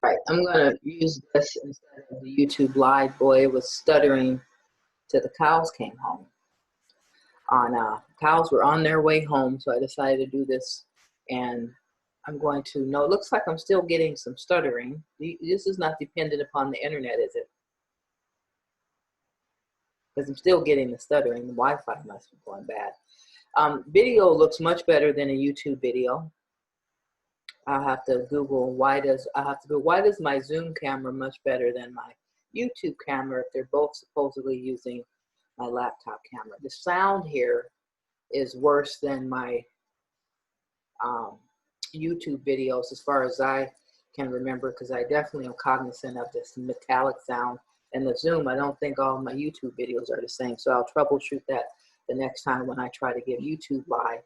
Right, I'm gonna use this instead of the YouTube live. Boy, it was stuttering till the cows came home. Cows were on their way home, so I decided to do this. And I'm going to, no, it looks like I'm still getting some stuttering. This is not dependent upon the internet, is it? Because I'm still getting the stuttering. The Wi-Fi must be going bad. Video looks much better than a YouTube video. I'll have to Google why does my Zoom camera much better than my YouTube camera if they're both supposedly using my laptop camera. The sound here is worse than my YouTube videos as far as I can remember, because I definitely am cognizant of this metallic sound. And the Zoom, I don't think all of my YouTube videos are the same, so I'll troubleshoot that the next time when I try to give YouTube Live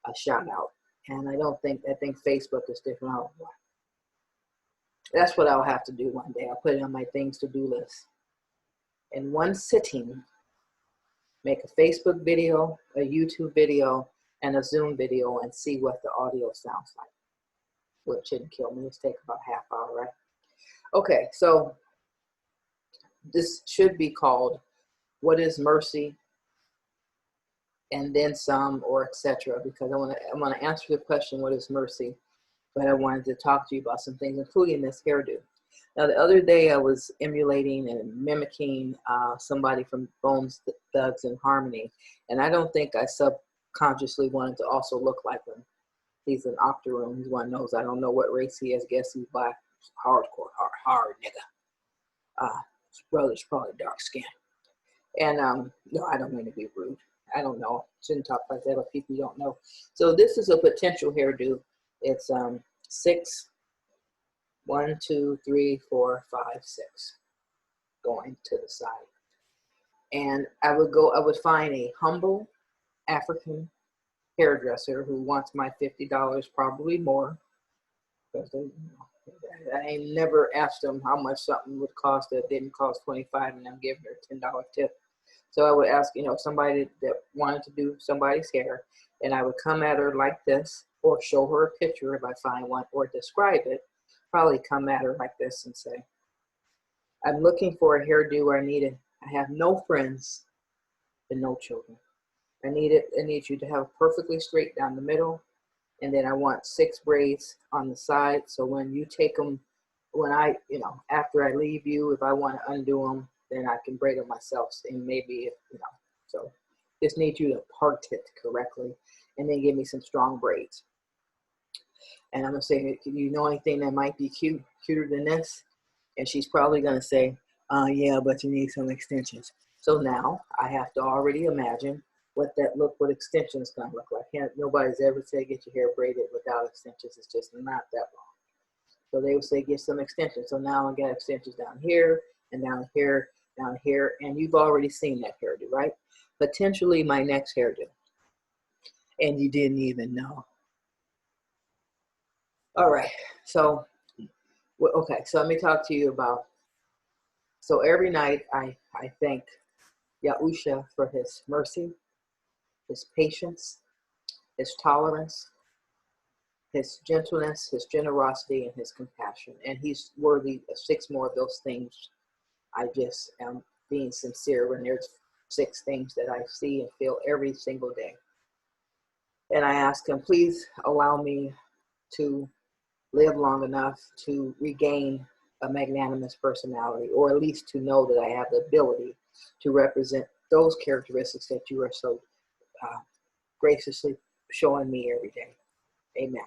a shout out. And I think Facebook is different. That's what I'll have to do one day. I'll put it on my things to do list. In one sitting, make a Facebook video, a YouTube video, and a Zoom video and see what the audio sounds like. Well, it shouldn't kill me. Let's take about half hour, right? Okay, so this should be called What is Mercy? And then some, or etc. Because I want to answer the question, what is mercy? But I wanted to talk to you about some things, including this hairdo. Now, the other day I was emulating and mimicking somebody from Bones Thugs and Harmony, and I don't think I subconsciously wanted to also look like him. He's an octoroon. He's one of those. I don't know what race he is. I guess he's black, hardcore, hard nigga. His brother's probably dark skin. And no, I don't mean to be rude. I don't know. Shouldn't talk like that, but people don't know. So this is a potential hairdo. It's 6, 1, 2, 3, 4, 5, 6, going to the side. And I would find a humble African hairdresser who wants my $50, probably more, because I ain't never asked them how much something would cost that didn't cost $25, and I'm giving her a $10 tip. So I would ask, somebody that wanted to do somebody's hair, and I would come at her like this, or show her a picture if I find one, or describe it. Probably come at her like this and say, I'm looking for a hairdo. I have no friends and no children. I need you to have perfectly straight down the middle, and then I want 6 braids on the side. So when you take them, after I leave you, if I want to undo them, then I can braid them myself. And maybe, so just need you to part it correctly, and then give me some strong braids. And I'm gonna say, you know anything that might be cuter than this? And she's probably gonna say, yeah, but you need some extensions. So now I have to already imagine what extensions gonna look like. Nobody's ever said get your hair braided without extensions. It's just not that long. So they would say get some extensions. So now I got extensions down here and down here, down here, and you've already seen that hairdo, right? Potentially my next hairdo, and you didn't even know. All right, so okay, so let me talk to you about. So every night I thank Yahusha for his mercy, his patience, his tolerance, his gentleness, his generosity, and his compassion. And he's worthy of 6 more of those things. I just am being sincere when there's 6 things that I see and feel every single day. And I ask him, please allow me to live long enough to regain a magnanimous personality, or at least to know that I have the ability to represent those characteristics that you are so graciously showing me every day. Amen.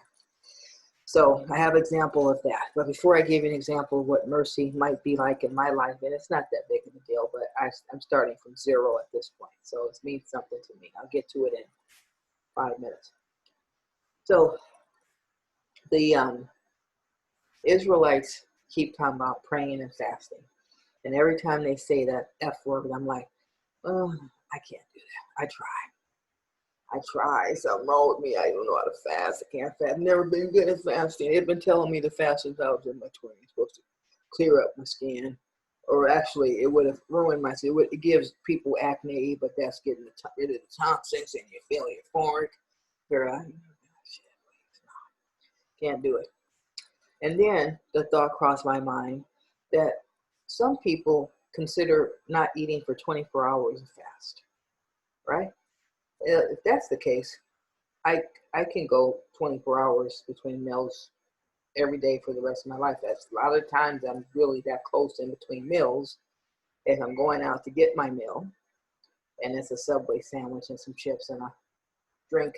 So I have an example of that. But before I give you an example of what mercy might be like in my life, and it's not that big of a deal, but I'm starting from 0 at this point. So it means something to me. I'll get to it in 5 minutes. So the Israelites keep talking about praying and fasting. And every time they say that F word, I'm like, oh, I can't do that. I try. Something wrong with me. I don't know how to fast. I can't fast. I've never been good at fasting. They've been telling me to fast since I was in my 20s. It's supposed to clear up my skin. Or actually, it would have ruined my skin. It gives people acne, but that's getting rid of the toxins and you feel euphoric. Can't do it. And then the thought crossed my mind that some people consider not eating for 24 hours a fast, right? If that's the case, I I can go 24 hours between meals every day for the rest of my life. That's a lot of times I'm really that close in between meals. If I'm going out to get my meal and it's a Subway sandwich and some chips and a drink,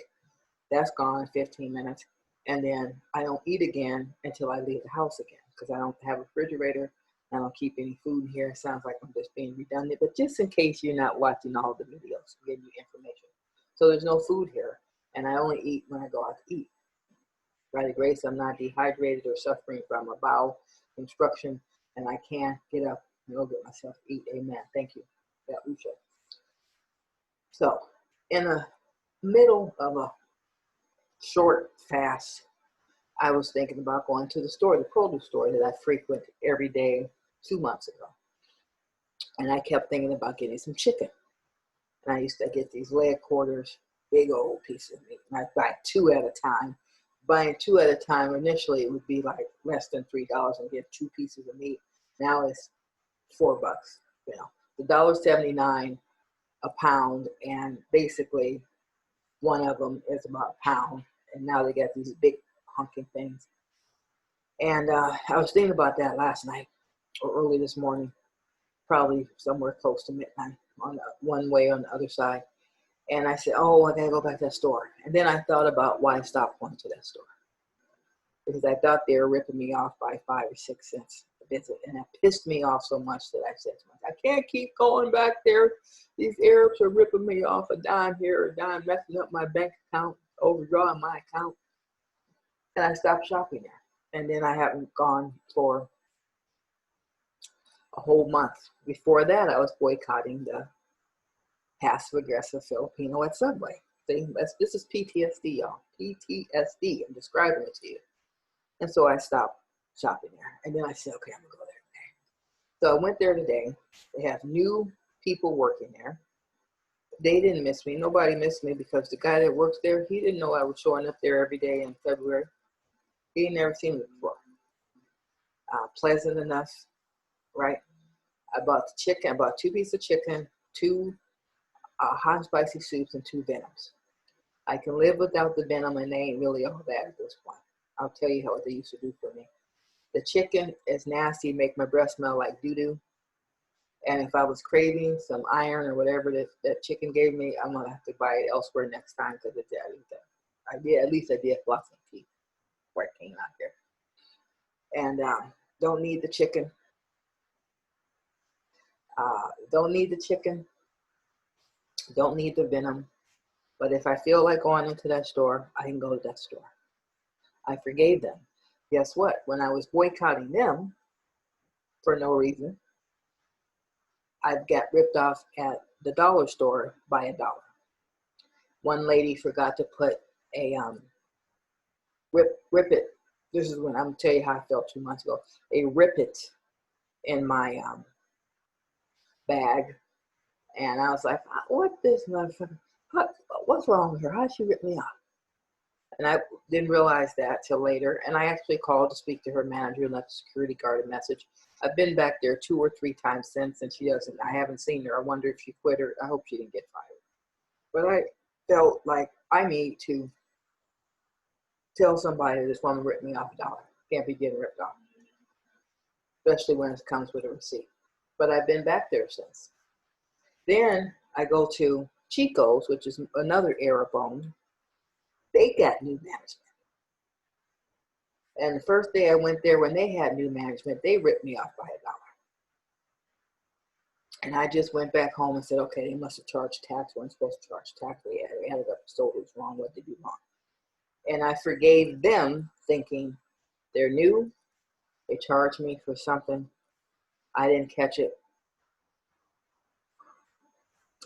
that's gone in 15 minutes. And then I don't eat again until I leave the house again because I don't have a refrigerator. I don't keep any food in here. It sounds like I'm just being redundant, but just in case you're not watching all the videos, I'm giving you information. So there's no food here, and I only eat when I go out to eat. By the grace, I'm not dehydrated or suffering from a bowel obstruction, and I can get up and go get myself to eat. Amen. Thank you, Yahusha. So, in the middle of a short fast, I was thinking about going to the store, the produce store that I frequent every day 2 months ago. And I kept thinking about getting some chicken. And I used to get these leg quarters, big old pieces of meat. And I'd buy 2 at a time. Buying 2 at a time, initially it would be like less than $3 and get 2 pieces of meat. Now it's $4, you know. The $1.79 a pound, and basically one of them is about a pound. And now they got these big honking things. And I was thinking about that last night or early this morning, probably somewhere close to midnight on the one way on the other side. And I said, oh, I gotta go back to that store. And then I thought about why I stopped going to that store. Because I thought they were ripping me off by 5 or 6 cents a visit. And that pissed me off so much that I said to myself, I can't keep going back there. These Arabs are ripping me off a dime here, a dime, messing up my bank account, overdrawing my account. And I stopped shopping there. And then I haven't gone for a whole month. Before that, I was boycotting the passive-aggressive Filipino at Subway. See, this is PTSD, y'all. PTSD. I'm describing it to you. And so I stopped shopping there. And then I said, okay, I'm going to go there today. So I went there today. They have new people working there. They didn't miss me. Nobody missed me because the guy that works there, he didn't know I was showing up there every day in February. He had never seen me before. Pleasant enough, right? I bought the chicken. I bought 2 pieces of chicken, 2 hot and spicy soups, and 2 venoms. I can live without the venom, and they ain't really all bad at this point. I'll tell you what they used to do for me. The chicken is nasty, make my breath smell like doo-doo. And if I was craving some iron or whatever that chicken gave me, I'm going to have to buy it elsewhere next time because at least I did floss some teeth before I came out here. And don't need the chicken. Don't need the chicken. Don't need the venom. But if I feel like going into that store, I can go to that store. I forgave them. Guess what? When I was boycotting them for no reason, I got ripped off at the dollar store by $1. One lady forgot to put a rip it. This is when I'm tell you how I felt 2 months ago. A rip it in my bag, and I was like, "What this motherfucker? What's wrong with her? How'd she rip me off?" And I didn't realize that till later. And I actually called to speak to her manager and left the security guard a message. I've been back there 2 or 3 times since, and I haven't seen her. I wonder if she quit or I hope she didn't get fired. But I felt like I need to tell somebody this woman ripped me off $1. Can't be getting ripped off, especially when it comes with a receipt. But I've been back there since. Then I go to Chico's, which is another Arab owned. They got new management. And the first day I went there, when they had new management, they ripped me off by $1. And I just went back home and said, okay, they must have charged tax. Weren't supposed to charge tax. They added up the sold it was wrong. What did they do wrong? And I forgave them, thinking they're new. They charged me for something. I didn't catch it.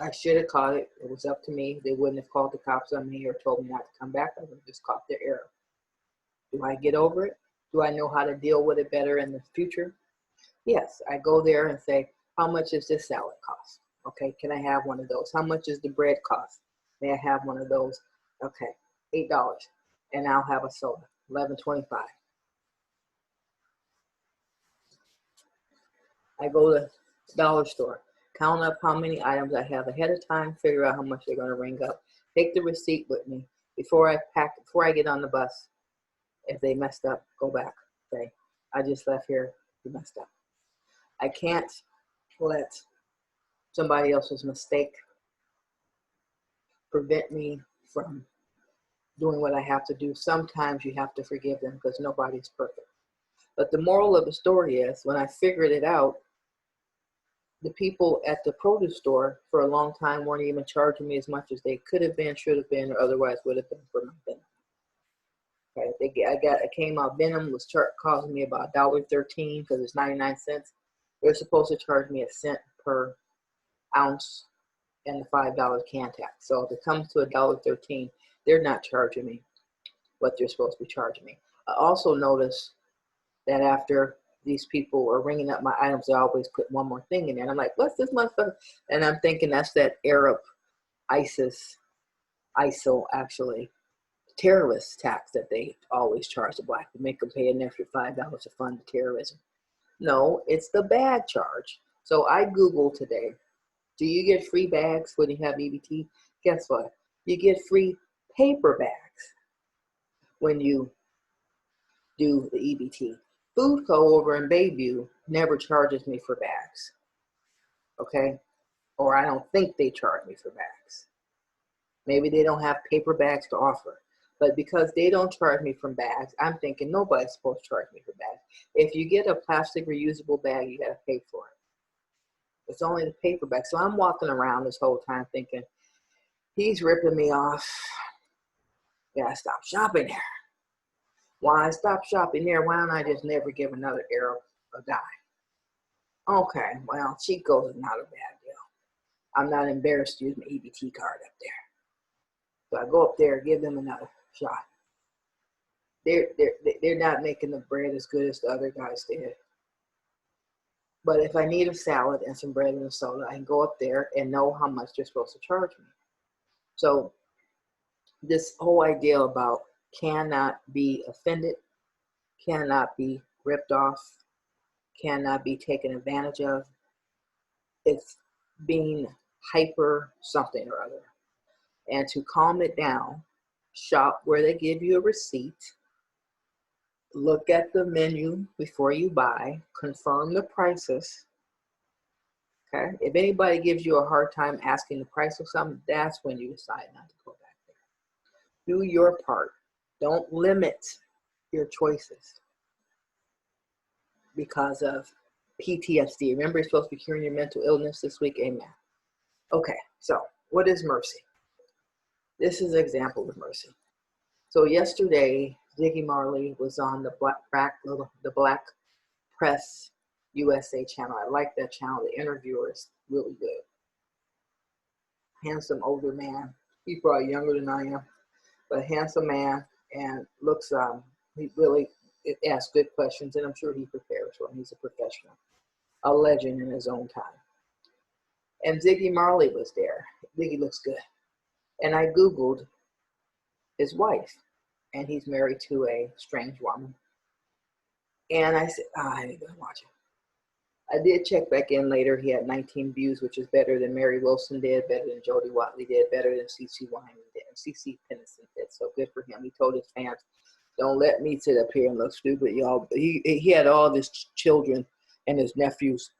I should have caught it. It was up to me. They wouldn't have called the cops on me or told me not to come back. I would have just caught their error. Do I get over it? Do I know how to deal with it better in the future? Yes, I go there and say, how much does this salad cost? Okay, can I have one of those? How much does the bread cost? May I have one of those? Okay, $8. And I'll have a soda, $11.25. I go to the dollar store, count up how many items I have ahead of time, figure out how much they're going to ring up, take the receipt with me before I get on the bus. If they messed up, go back. Say, I just left here, you messed up. I can't let somebody else's mistake prevent me from doing what I have to do. Sometimes you have to forgive them because nobody's perfect. But the moral of the story is, when I figured it out, the people at the produce store for a long time weren't even charging me as much as they could have been, should have been, or otherwise would have been for my venom. Okay, I came out, venom was costing me about $1.13 because it's 99 cents. They're supposed to charge me a cent per ounce and a $5 can tax. So if it comes to $1.13, they're not charging me what they're supposed to be charging me. I also noticed that after these people are ringing up my items, they always put one more thing in there. And I'm like, what's this motherfucker? And I'm thinking that's that Arab ISIL actually, terrorist tax that they always charge the black to make them pay an extra $5 to fund the terrorism. No, it's the bag charge. So I Googled today, do you get free bags when you have EBT? Guess what? You get free paper bags when you do the EBT. Food Co. over in Bayview never charges me for bags, okay? Or I don't think they charge me for bags. Maybe they don't have paper bags to offer. But because they don't charge me for bags, I'm thinking nobody's supposed to charge me for bags. If you get a plastic reusable bag, you gotta pay for it. It's only the paper bag. So I'm walking around this whole time thinking, he's ripping me off. Gotta stop shopping there. Why stop shopping there? Why don't I just never give another Arab a dime? Okay, well, Chico's is not a bad deal. I'm not embarrassed to use my EBT card up there. So I go up there, give them another shot. They're not making the bread as good as the other guys did. But if I need a salad and some bread and a soda, I can go up there and know how much they're supposed to charge me. So this whole idea about cannot be offended, cannot be ripped off, cannot be taken advantage of, it's being hyper something or other. And to calm it down, shop where they give you a receipt, look at the menu before you buy, confirm the prices. Okay, if anybody gives you a hard time asking the price of something, that's when you decide not to go back there. Do your part. Don't limit your choices because of PTSD. Remember, you're supposed to be curing your mental illness this week. Amen. Okay, so what is mercy? This is an example of mercy. So yesterday, Ziggy Marley was on the Black Press USA channel. I like that channel. The interviewer is really good. Handsome older man. He's probably younger than I am, but a handsome man, and looks, he really asks good questions, and I'm sure he prepares well. He's a professional, a legend in his own time. And Ziggy Marley was there. Ziggy looks good. And I Googled his wife, and he's married to a strange woman. And I said, I ain't gonna watch it. I did check back in later. He had 19 views, which is better than Mary Wilson did, better than Jody Watley did, better than CeCe Wyman did, and CeCe Peniston did. So good for him. He told his fans, don't let me sit up here and look stupid, y'all. He had all his children and his nephews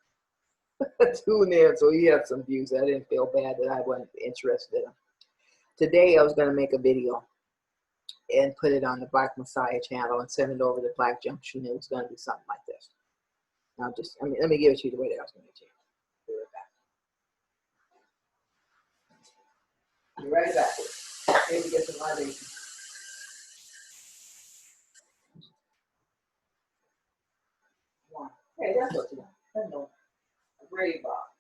tune in, so he had some views. I didn't feel bad that I wasn't interested in him. Today, I was going to make a video and put it on the Black Messiah channel and send it over to Black Junction. It was going to be something like this. Let me give it to you the way that I was going to give it to you. Be right back. Be right back. Maybe get some libation. Hey, that's what you want. I know. A gray box.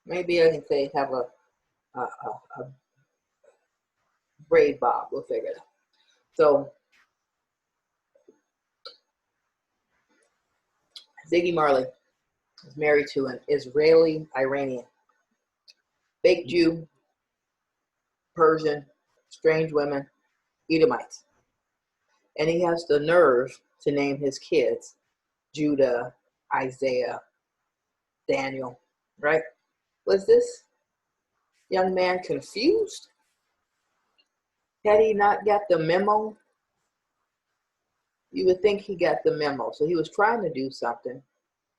Maybe I can say have a braid bob. We'll figure it out. So Ziggy Marley is married to an Israeli Iranian, fake Jew, Persian, strange women, Edomites. And he has the nerve to name his kids Judah, Isaiah, Daniel, right? Was this young man confused? Had he not got the memo? You would think he got the memo. So he was trying to do something,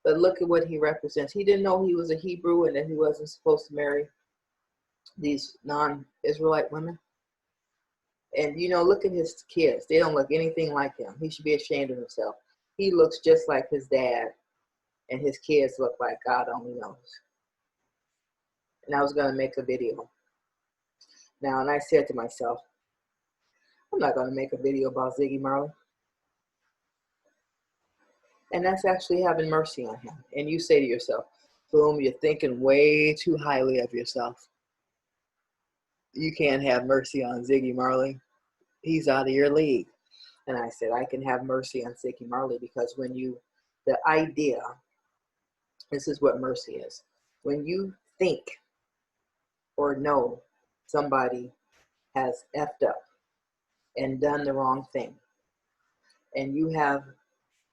but look at what he represents. He didn't know he was a Hebrew and that he wasn't supposed to marry these non-Israelite women. And you know, look at his kids. They don't look anything like him. He should be ashamed of himself. He looks just like his dad, and his kids look like God only knows. And I was going to make a video. Now, and I said to myself, I'm not going to make a video about Ziggy Marley. And that's actually having mercy on him. And you say to yourself, boom, you're thinking way too highly of yourself. You can't have mercy on Ziggy Marley. He's out of your league. And I said, I can have mercy on Ziggy Marley because when you, the idea, this is what mercy is. When you think or know somebody has effed up and done the wrong thing, and you have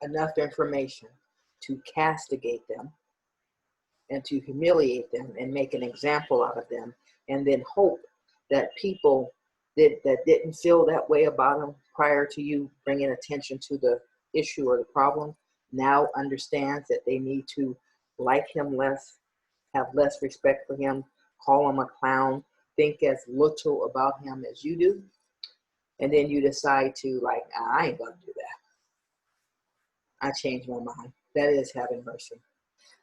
enough information to castigate them and to humiliate them and make an example out of them, and then hope that people that didn't feel that way about him prior to you bringing attention to the issue or the problem now understands that they need to like him less, have less respect for him, call him a clown, think as little about him as you do, and then you decide to like, I ain't gonna do that. I changed my mind. That is having mercy.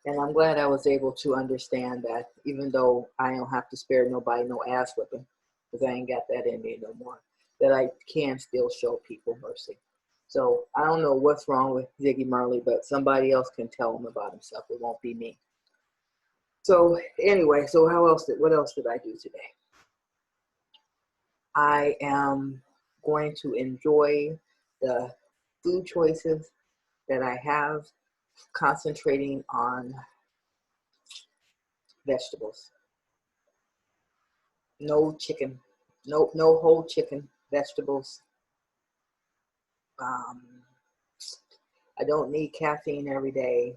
And I'm glad I was able to understand that even though I don't have to spare nobody no ass whipping, because I ain't got that in me no more, that I can still show people mercy. So I don't know what's wrong with Ziggy Marley, but somebody else can tell him about himself. It won't be me. So anyway, so what else did I do today? I am going to enjoy the food choices that I have, concentrating on vegetables. No chicken, no whole chicken, vegetables. I don't need caffeine every day.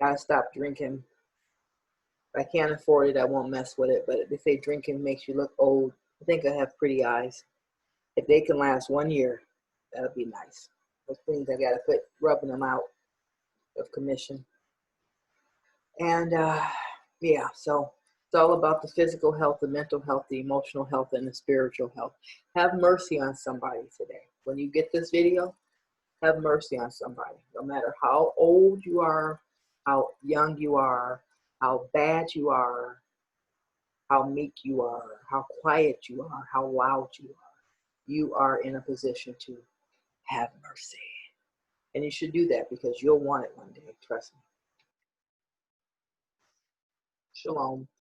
Gotta stop drinking. If I can't afford it, I won't mess with it. But they say drinking makes you look old. I think I have pretty eyes. If they can last 1 year, that'll be nice. Those things I gotta quit rubbing them out of commission. And yeah, so it's all about the physical health, the mental health, the emotional health, and the spiritual health. Have mercy on somebody today. When you get this video, have mercy on somebody. No matter how old you are, how young you are, how bad you are, how meek you are, how quiet you are, how loud you are in a position to have mercy. And you should do that because you'll want it one day, trust me. Shalom.